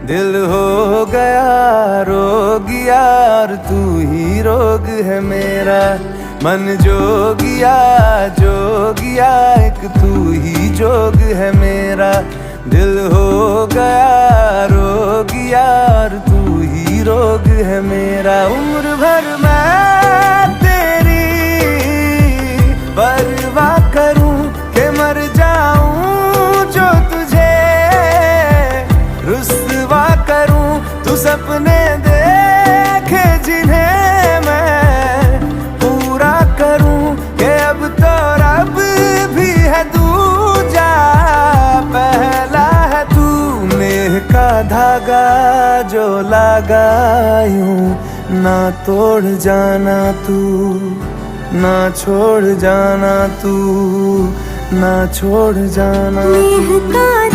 दिल हो गया रोगिया और तू ही रोग है मेरा। मन जोगिया जोगिया एक तू ही जोग है मेरा। दिल हो गया रोगिया और तू ही रोग है मेरा। उम्र भर मैं तेरी परवाह करूं कि मर जाऊं जो तुझे रुस्वा करूं। तू सपने देखे जिन्हें मैं पूरा करूं कि अब तो रब भी है दूजा पहला है तू। नेह का धागा जो लगा यूं ना तोड़ जाना तू, ना छोड़ जाना तू, ना छोड़ जाना तू।